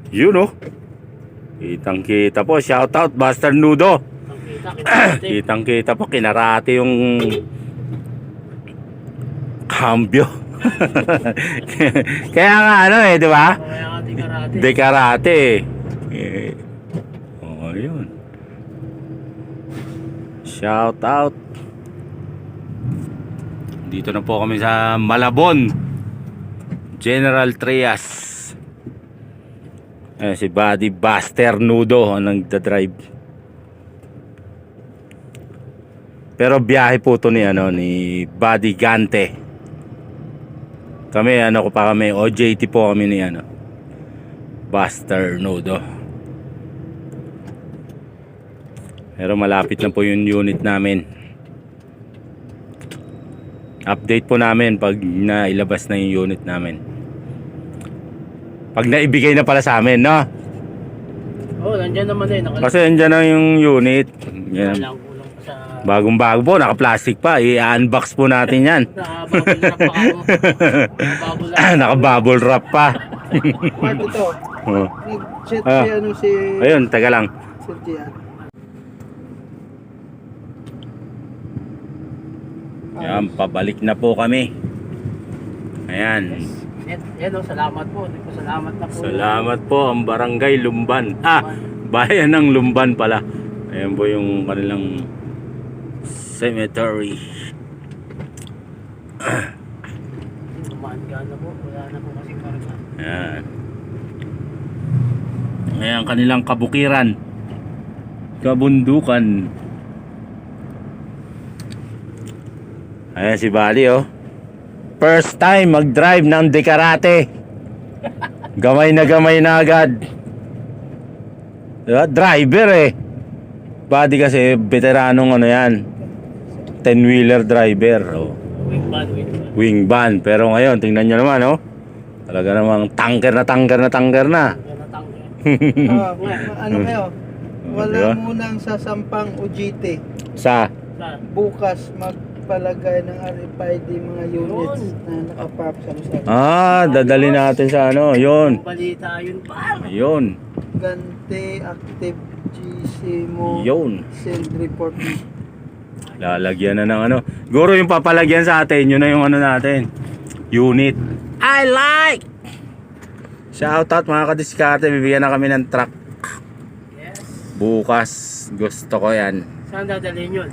Yun oh. Kitang kita po. Shout out Buster Nudo. Kitang kita po. Kinarate yung cambio. Kaya nga ano eh, di ba? Dekarate eh. Oh, yun. Shout out. Dito na po kami sa Malabon, General Trias. Si Buddy Buster Nudo ang nagdadrive. Pero biyahe po to ni Buddy Gante. Kami OJT po kami ni Buster Nudo. Pero malapit na po yung unit namin. Update po namin pag nailabas na yung unit namin. Pag naibigay na pala sa amin, no? Oh, nandiyan naman eh. Kasi nandiyan na yung unit. Yan. Bagong-bago po, naka-plastic pa. I-unbox po natin yan. Naka-bubble wrap pa. Mark, ito. Oh. Nag-chat si Ayun, taga lang. Ayan, pabalik na po kami. Ayan. Yan, salamat po. Salamat na po. Salamat po ang Barangay Lumban. Bayan ng Lumban pala. Ayan po yung kanilang cemetery. Umaangga na po. Wala na po kasing karga. Ayan. Ayan kanilang kabukiran. Kabundukan. Ayan si Bali oh. First time mag-drive ng Dekarate. Gamay na agad. Diba? Driver eh. Bali kasi veteranong yan. 10-wheeler driver oh. Wing van. Pero ngayon tingnan nyo naman oh. Talaga namang tanker na. Ano kayo? Wala Diba? munang sasampang OJT. Sa Bukas magpalagay ng RFID mga units na nakapark sa Luzon. dadali natin sa yun. Balita yun pa. Yun. Gante, active GC mo. Yun. Send report mo. Lalagyan na ng Siguro yung papalagyan sa atin, yun na yung natin. Unit. I like! Shout out mga kadiskarte, bibigyan na kami ng truck. Yes. Bukas, gusto ko yan. Saan dadalhin yun?